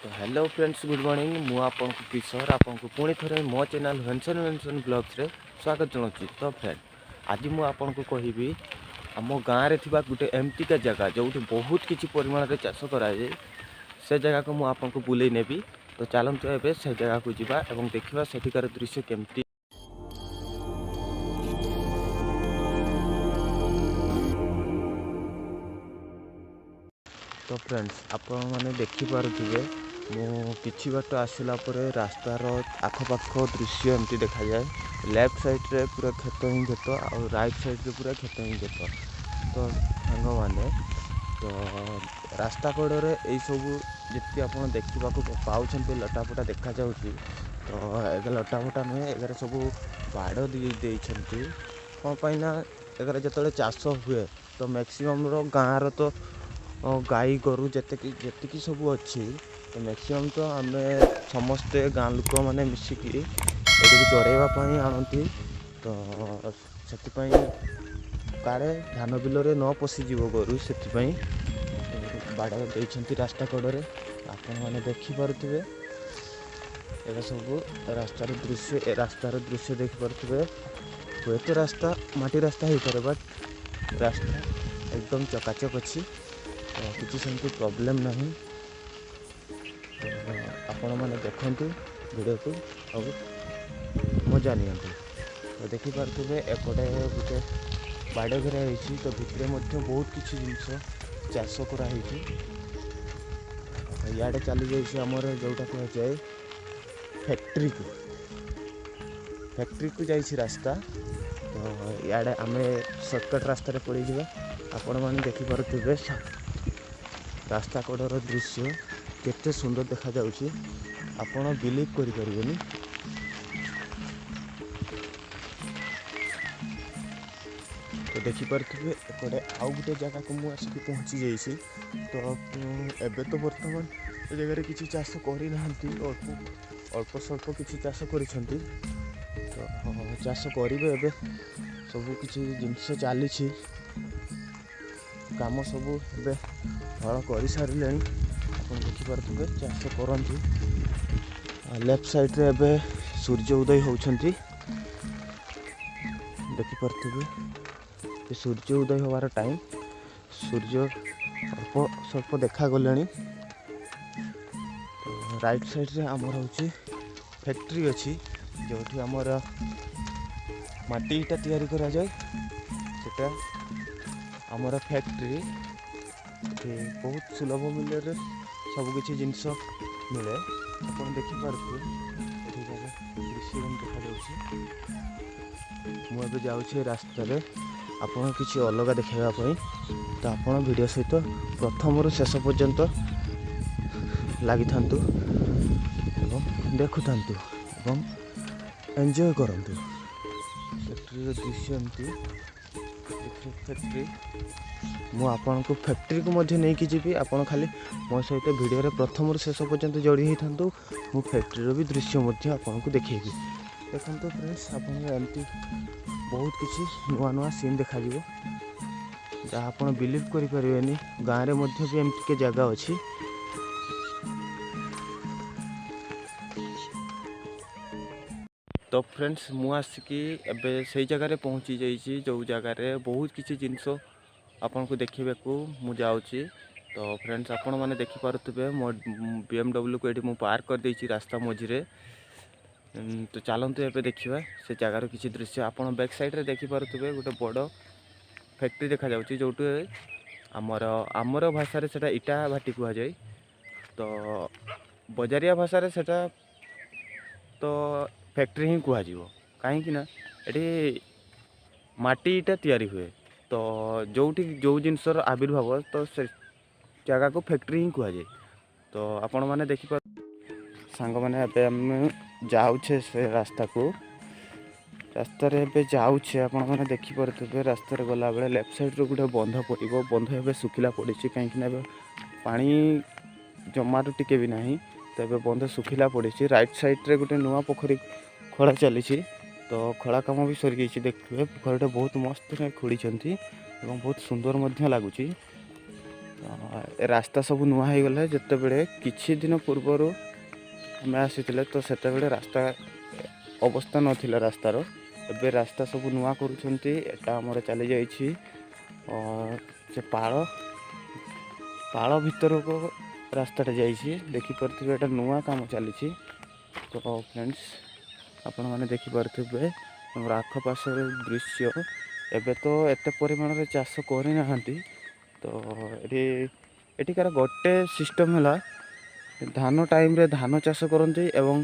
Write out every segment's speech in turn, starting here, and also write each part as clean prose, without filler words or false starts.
तो hello friends, good morning. मु आपन को किशोर आपन को पुणी थे मो चैनल वेंसन ब्लॉग्स रे स्वागत जनाऊँ। तो फ्रेंड आज मु आपन को कहबी आम गाँव में थी गोटे एमतीका जगह जो बहुत किसी परिमाण में चाष कराए से जगह को मु आपन को बुले नेबी। तो चलतु एवं से जगह को जीवा और देखा सेठिकार दृश्य केमती। तो फ्रेंड्स आपण मैंने देखिपे मु किछि बाट आसला रास्तार आखपाख दृश्य एमती देखा जाए। लेफ्ट साइड रे पूरा खेत ही खेत और राइट साइड रे पूरा खेत ही खेत। तो सांग मैंने तो रास्ता कड़े यही सब जी आप देखा पाँच लटाफटा देखा जाऊँगी। तो ए लटाफटा नुहे एगार सब बाड़ दे कौन पाइना एगार जो चाष हुए तो मैक्सिमम गाँव तो गाई गोरु जी सब अच्छी तो मैक्सिमम तो आम समस्ते गाँ लोक मैंने मिसिकी ये चरवाई आनती। तो से काले धान बिल न पशिज गोरु से बाड़ दे रास्ता कड़े आपण मैंने देखिपे। ये सब रास्तार दृश्य देखिपे। हुए तो रास्ता माटी रास्ता हो पारे बट रास्ता एकदम चकाचक अच्छी। किसी सेमती प्रॉब्लम नहीं। आपण मैंने देखु वीडियो को और मजा नि। तो देखिपे एपटे गोटे बाड़ घेरा होती। तो भितर बहुत किसी जिनस चाष कराई। इे चली जामर जोटा कह जाए फैक्ट्री को जाइए रास्ता। तो इे आम सर्टकट रास्तार पड़ जावा। आपण मैंने देखिपे रास्ता कड़र दृश्य केते सुंदर देखा जाउची आपण बिलीव करि परिबेनी। तो देखिपे एपटे आउ गोटे जगह को मुझे आसिक पहुँची जाइए। तो एबे तो बर्तमान ए जगह किसी चाष करना अल्प स्वल्प किसी चाष कर। तो चाष करेंगे एबे सब किसी जिनस चली काम सब ए हल कर सारे। आप देखिपे चाष करती लेफ्ट साइड रे एबे सूर्य उदय होती। देखिपे सूर्य उदय होवार टाइम सूर्य अल्प स्वल्प देखा गले। तो राइट साइड रे आमर हूँ फैक्ट्री अच्छी जो आमर माटी इटा तैयारी करा जाए। सेटा आमर फैक्ट्री बहुत सुलभ मूल्य सब किसी जिनस मिले। आप देखिपे दृश्य देखा मुझे जाऊँगी रास्तार आपन किसी अलग देखापी। तो आप वीडियो सहित प्रथम रु शेष पर्यंत लगी था देखु था एंजॉय करूँ। फैक्ट्री दृश्य एमती फैक्ट्री मु आपन को फैक्ट्री को मध्य नहीं कि जीवी। आपन खाली मो सहित वीडियो प्रथम रु शेष पर्यंत जोड़ी होता मु फैक्ट्री भी दृश्य आपन को देखेबी। देखो तो फ्रेंड्स आप एमती बहुत किसी नुआ नुआ सीन देखा जहाँ आप बिलीव करें गाँव में भी एमती के जगह अच्छी। तो फ्रेंड्स मु आसिकी एबे से जगह पहुँची जाइए जो जगार बहुत किसी जिनस आपन को देखा मु जाऊँगी। तो फ्रेंड्स आपण मैंने देखिपे मो BMW को ये पार्क कर देछि रास्ता मझे। तो चलतु एबे देखा से जगार किसी दृश्य। आपन बैक साइड रे देखिपे गोटे बड़ फैक्ट्री देखा जाउची जो आमर भाषा से इटा भाटी कह जाए। तो बजारिया भाषा से तो फैक्ट्री ही कह कहीं ये माटी इटा तैयारी हुए। तो जो जिनसर आविर्भाव तो से जगह को फैक्ट्री ही कह जाए। तो आपण मैंने देखिप सांग मैंने जाऊे से रास्ता को रास्तार जाऊे आपने देखिपे रास्तार गला बेले लेफ्ट साइड रो गोटे बंध पड़ो। बंध ए सुखिला पड़ी कहीं पानी जमार टिके भी नहीं। तो ये बंध सुखिला पड़ी। राइट साइड रे गोटे नुआ पोखरी खोला चली। तो खोला काम भी सरी जाइए। देखिए पोखरीटा बहुत मस्त खोड़ी बहुत सुंदर लगुच। ए रास्ता सब नुआ हो गला जितेबले किछि दिन पूर्वर आम आसीथिले तो सेतेबले रास्ता अवस्था नथिला रास्तार एबे रास्ता सब नुआ करूछंती एटा हमर चली जाइछि और से पाଳ ଭିତରକୁ ରାସ୍ତାଟା ଯାଇଛି ଦେଖିପାରୁଥିବେ ଏଟା ନୂଆ କାମ ଚାଲିଛି। ତ ଫ୍ରେଣ୍ଡସ୍ ଆପଣମାନେ ଦେଖିପାରୁଥିବେ ଆମର ଆଖପାଶର ଦୃଶ୍ୟ ଏବେ ତ ଏତେ ପରିମାଣରେ ଚାଷ କରିନାହାନ୍ତି। ତ ଏଠିକାର ଗୋଟେ ସିଷ୍ଟମ୍ ହେଲା ଧାନ ଟାଇମ୍ରେ ଧାନ ଚାଷ କରନ୍ତି ଏବଂ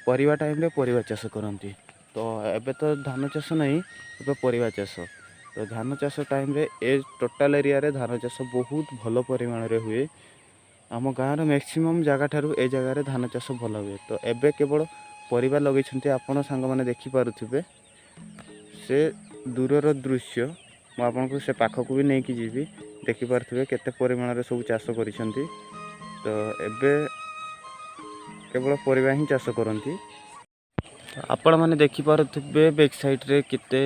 ପରିବା ଟାଇମ୍ରେ ପରିବା ଚାଷ କରନ୍ତି। ତ ଏବେ ତ ଧାନ ଚାଷ ନାହିଁ ଏବେ ପରିବା ଚାଷ। ତ ଧାନ ଚାଷ ଟାଇମ୍ରେ ଏ ଟୋଟାଲ୍ ଏରିଆରେ ଧାନ ଚାଷ ବହୁତ ଭଲ ପରିମାଣରେ ହୁଏ। ଆମ ଗାଁର ମ୍ୟାକ୍ସିମମ୍ ଜାଗା ଠାରୁ ଏ ଜାଗାରେ ଧାନ ଚାଷ ଭଲ ହୁଏ। ତ ଏବେ କେବଳ ପରିବା ଲଗେଇଛନ୍ତି ଆପଣ ସାଙ୍ଗମାନେ ଦେଖିପାରୁଥିବେ ସେ ଦୂରର ଦୃଶ୍ୟ ମୁଁ ଆପଣଙ୍କୁ ସେ ପାଖକୁ ବି ନେଇକି ଯିବି ଦେଖିପାରୁଥିବେ କେତେ ପରିମାଣରେ ସବୁ ଚାଷ କରିଛନ୍ତି। ତ ଏବେ କେବଳ ପରିବା ହିଁ ଚାଷ କରନ୍ତି। ଆପଣମାନେ ଦେଖିପାରୁଥିବେ ବେକ୍ ସାଇଡ଼୍ରେ କେତେ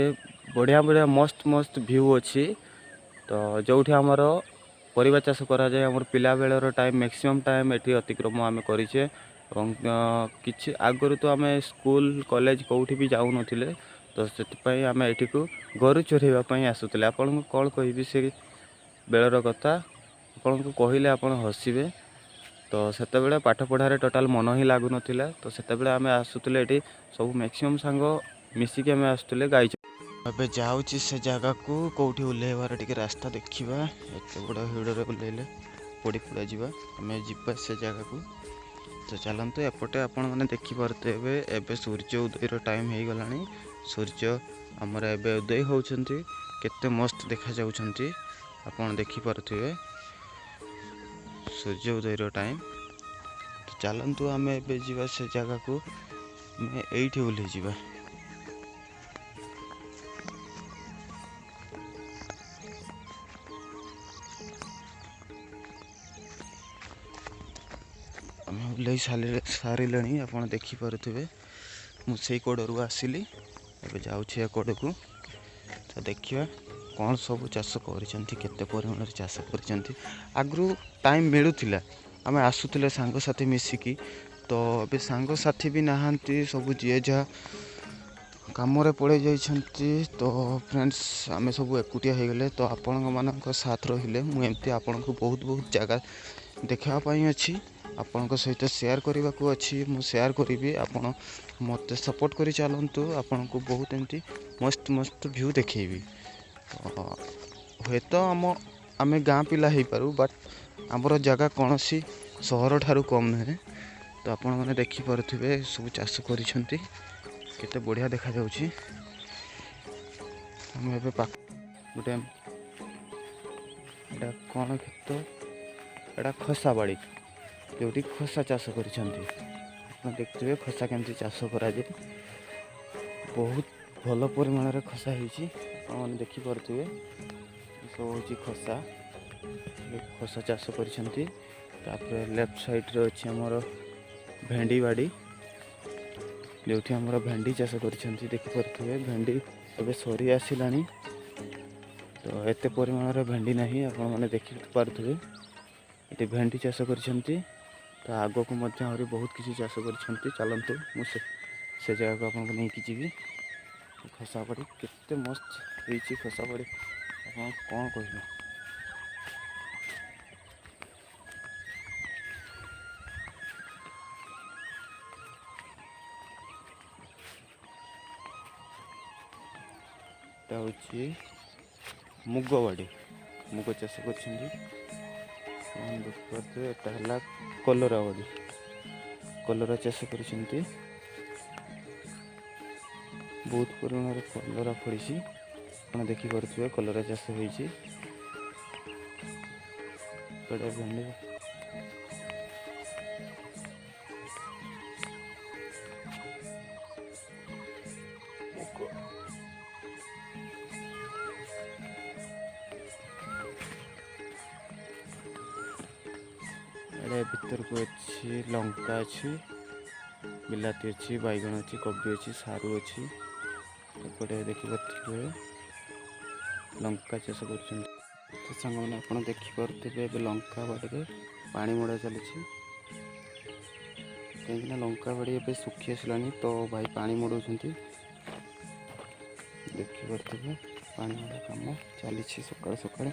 ବଢ଼ିଆ ବଢ଼ିଆ ମସ୍ତ ମସ୍ତ ଭ୍ୟୁ ଅଛି। ତ ଯେଉଁଠି ଆମର ପରିବା ଚାଷ କରାଯାଏ ଆମର ପିଲାବେଳର ଟାଇମ୍ ମ୍ୟାକ୍ସିମମ୍ ଟାଇମ୍ ଏଠି ଅତିକ୍ରମ ଆମେ କରିଛେ ଏବଂ କିଛି ଆଗରୁ ତ ଆମେ ସ୍କୁଲ କଲେଜ କେଉଁଠି ବି ଯାଉନଥିଲେ। ତ ସେଥିପାଇଁ ଆମେ ଏଠିକୁ ଗୋରୁ ଚରାଇବା ପାଇଁ ଆସୁଥିଲେ। ଆପଣଙ୍କୁ କ'ଣ କହିବି ସେ ବେଳର କଥା ଆପଣଙ୍କୁ କହିଲେ ଆପଣ ହସିବେ। ତ ସେତେବେଳେ ପାଠ ପଢ଼ାରେ ଟୋଟାଲ୍ ମନ ହିଁ ଲାଗୁନଥିଲା। ତ ସେତେବେଳେ ଆମେ ଆସୁଥିଲେ ଏଠି ସବୁ ମ୍ୟାକ୍ସିମମ୍ ସାଙ୍ଗ ମିଶିକି ଆମେ ଆସୁଥିଲେ ଗାଈ। ଏବେ ଯାଉଛି ସେ ଜାଗାକୁ କେଉଁଠି ଓହ୍ଲାଇବାର ଟିକେ ରାସ୍ତା ଦେଖିବା। ଏତେ ବଡ଼ ଭିଡ଼ରେ ଓହ୍ଲାଇଲେ ପୋଡ଼ା ଯିବା ଆମେ ଯିବା ସେ ଜାଗାକୁ। ତ ଚାଲନ୍ତୁ ଏପଟେ ଆପଣମାନେ ଦେଖିପାରୁଥିବେ ଏବେ ସୂର୍ଯ୍ୟ ଉଦୟର ଟାଇମ୍ ହେଇଗଲାଣି। ସୂର୍ଯ୍ୟ ଆମର ଏବେ ଉଦୟ ହେଉଛନ୍ତି କେତେ ମସ୍ତ ଦେଖାଯାଉଛନ୍ତି ଆପଣ ଦେଖିପାରୁଥିବେ ସୂର୍ଯ୍ୟ ଉଦୟର ଟାଇମ୍। ତ ଚାଲନ୍ତୁ ଆମେ ଏବେ ଯିବା ସେ ଜାଗାକୁ ଆମେ ଏଇଠି ଓହ୍ଲାଇଯିବା। ଆମେ ଓହ୍ଲାଇ ସାରିଲେଣି ଆପଣ ଦେଖିପାରୁଥିବେ ମୁଁ ସେଇ କୋଡ଼ରୁ ଆସିଲି ଏବେ ଯାଉଛି ଏ କୋଡ଼କୁ। ତ ଦେଖିବା କ'ଣ ସବୁ ଚାଷ କରିଛନ୍ତି କେତେ ପରିମାଣରେ ଚାଷ କରିଛନ୍ତି। ଆଗରୁ ଟାଇମ୍ ମିଳୁଥିଲା ଆମେ ଆସୁଥିଲେ ସାଙ୍ଗସାଥି ମିଶିକି। ତ ଏବେ ସାଙ୍ଗସାଥି ବି ନାହାନ୍ତି ସବୁ ଯିଏ ଯାହା କାମରେ ପଳେଇ ଯାଇଛନ୍ତି। ତ ଫ୍ରେଣ୍ଡସ୍ ଆମେ ସବୁ ଏକୁଟିଆ ହେଇଗଲେ। ତ ଆପଣମାନଙ୍କ ସାଥ ରହିଲେ ମୁଁ ଏମିତି ଆପଣଙ୍କୁ ବହୁତ ଜାଗା ଦେଖାଇବା ପାଇଁ ଅଛି ଆପଣଙ୍କ ସହିତ ସେୟାର କରିବାକୁ ଅଛି। ମୁଁ ସେୟାର କରିବି ଆପଣ ମୋତେ ସପୋର୍ଟ କରି ଚାଲନ୍ତୁ ଆପଣଙ୍କୁ ବହୁତ ଏମିତି ମସ୍ତ ଭ୍ୟୁ ଦେଖେଇବି। ହୁଏତ ଆମେ ଗାଁ ପିଲା ହେଇପାରୁ ବଟ୍ ଆମର ଜାଗା କୌଣସି ସହର ଠାରୁ କମ୍ ନୁହେଁ। ତ ଆପଣମାନେ ଦେଖିପାରୁଥିବେ ସବୁ ଚାଷ କରିଛନ୍ତି କେତେ ବଢ଼ିଆ ଦେଖାଯାଉଛି। ଆମେ ଏବେ ଗୋଟେ ଏଇଟା କ'ଣ କ୍ଷେତ ଏଇଟା ଖସା ବାଡ଼ି ଯେଉଁଠି ଖସା ଚାଷ କରିଛନ୍ତି। ଆପଣ ଦେଖୁଥିବେ ଖସା କେମିତି ଚାଷ କରାଯାଏ ବହୁତ ଭଲ ପରିମାଣରେ ଖସା ହେଇଛି ଆପଣମାନେ ଦେଖିପାରୁଥିବେ। ସବୁ ହେଉଛି ଖସା ଚାଷ କରିଛନ୍ତି। ତାପରେ ଲେଫ୍ଟ ସାଇଡ଼୍ରେ ଅଛି ଆମର ଭେଣ୍ଡି ବାଡ଼ି ଯେଉଁଠି ଆମର ଭେଣ୍ଡି ଚାଷ କରିଛନ୍ତି ଦେଖିପାରୁଥିବେ। ଭେଣ୍ଡି ଏବେ ସରି ଆସିଲାଣି ତ ଏତେ ପରିମାଣରେ ଭେଣ୍ଡି ନାହିଁ ଆପଣମାନେ ଦେଖିପାରୁଥିବେ ଏଠି ଭେଣ୍ଡି ଚାଷ କରିଛନ୍ତି। ତ ଆଗକୁ ମଧ୍ୟ ଆହୁରି ବହୁତ କିଛି ଚାଷ କରିଛନ୍ତି। ଚାଲନ୍ତୁ ମୁଁ ସେ ଜାଗାକୁ ଆପଣଙ୍କୁ ନେଇକି ଯିବି। ଖସା ବାଡ଼ି କେତେ ମସ୍ତ ହେଇଛି ଖସା ବାଡ଼ି ଆପଣ କ'ଣ କହିବେ। এটা ହେଉଛି ମୁଗ ବାଡ଼ି ମୁଗ ଚାଷ କରିଛନ୍ତି ଦେଖିପାରୁଥିବେ। ଏଟା ହେଲା କଲରା ବାଡ଼ି କଲରା ଚାଷ କରିଛନ୍ତି ବହୁତ ପରିମାଣରେ କଲରା ଫଳିଛି ଆପଣ ଦେଖିପାରୁଥିବେ କଲରା ଚାଷ ହେଇଛି। ଭେଣ୍ଡି ଏଡ଼େ ଭିତରକୁ ଅଛି ଲଙ୍କା ଅଛି ବିଲାତି ଅଛି ବାଇଗଣ ଅଛି କୋବି ଅଛି ସାରୁ ଅଛି। ଏପଟେ ଦେଖିପାରୁଥିବେ ଲଙ୍କା ଚାଷ କରୁଛନ୍ତି। तो सांग मैंने आप देखिपे लंका बाड़ी पानी मोड़ा चली कहीं लंका बाड़ी ए सुखी आसला तो भाई पानी मोड़ाऊँ देखिपे पानी मोड़ा कम चली सका सका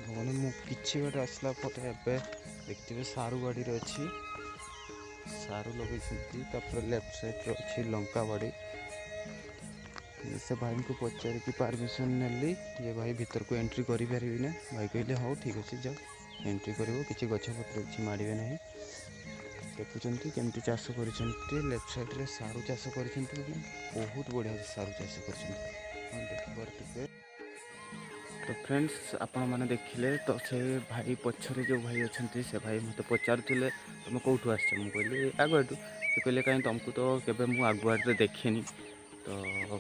मैंने मुझे बाट आसला देखते सारू बाड़ी अच्छी सारू लगे लेफ्ट साइड अच्छी लंका बाड़ी से भाई को पचार कि परमिशन नेली ये भाई भीतर को एंट्री करि परिबी ना भाई कहले हाँ ठीक अच्छे जाओ एंट्री कर किसी गछपत्र किसी मारे ना देखुंत केमती चाष कर लेफ्ट साइड रे सारू चाष कर बहुत बढ़िया सारू चाष कर देखिपे तो फ्रेंड्स आपण मैंने देखिले तो से भाई पछरे जो भाई अच्छा से भाई मत पचारुले तुम कौटू आस कहली आगुआटू से कहले कहीं तुमको तो केवे मु आगुआटे देखनी तो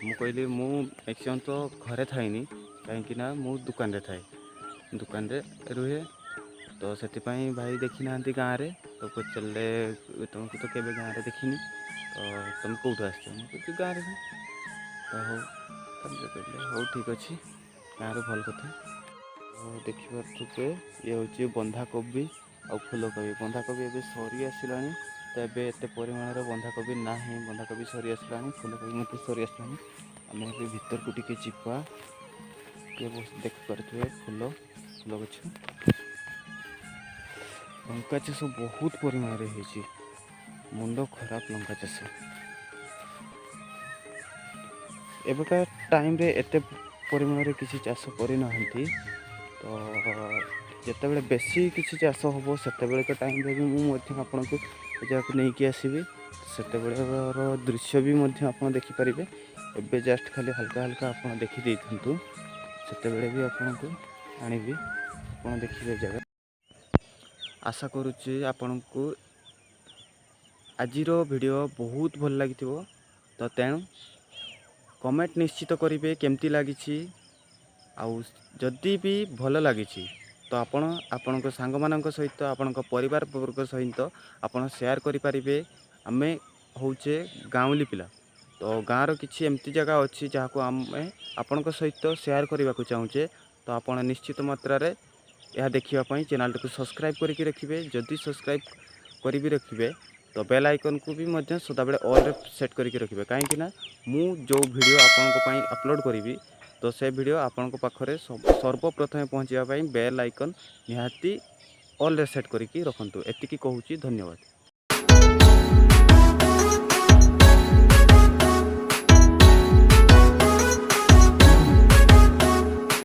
मु कहली मु मैक्सिमम तो घरे थाइनी कहीं मु दुकान रे थाए दुकान रे रुहे तो से भाई देखी ना गाँव में तो पचारे तुमको तो केवे गाँव में देखनी तो तुम कौटू आस गाँव में तो कहले हाँ ठीक अच्छे गाँव भल कथा तो देखिपे ये हूँ बंधाकोबी आ फूलकोबी बंधाकोबी ए सरी आसला तो ये एत परिमाण बंधाकोबी ना बंधाकोबी सरी आसला फूलकोबी मत सरी आसला आम भीतर को टी जीवा ये देखिपे फूल फूल गछ लंका चाष बहुत परिमाण हो मुंड खराब लंका चाष एबका टाइम रे एते परिमाण किसी चाष करना तो जिते बेसी किसी चाष हम से टाइम रे भी मुझे आपन को जगह नहीं कि आसबि से दृश्य भी आप देखिपारे एवं जस्ट खाली हल्का हल्का आप देखी था से भी आपन को आनबि आप देखिए जगह आशा करुच्ची आपण को आजिर वीडियो बहुत भल लगी तो तेणु कमेंट निश्चित करेंगे केमती लगी जदि भी भल लगी तो आपण सांग मान सहित आपण परिवार वर्ग सहित आपण शेयर करें आमे होचे गाँवली पिला तो गाँव किसी एमती जगह अच्छी जहाँ को आम आपण सहित शेयर करने को चाहूँचे तो आप निश्चित मात्रा रे यह देखापी चैनल को सब्सक्राइब करके रखिए जदि सब्सक्राइब करी रखिए तो बेल आइकन को भी सदा बेले ऑल रे सेट करके रखिए कहीं मु जो वीडियो आपण अपलोड करी तो से वीडियो आपण पाखरे सर्वप्रथम पहुँचापी बेल आइकन निहाती ऑल रे सेट करके रखंतु एतिकी कहूँ धन्यवाद।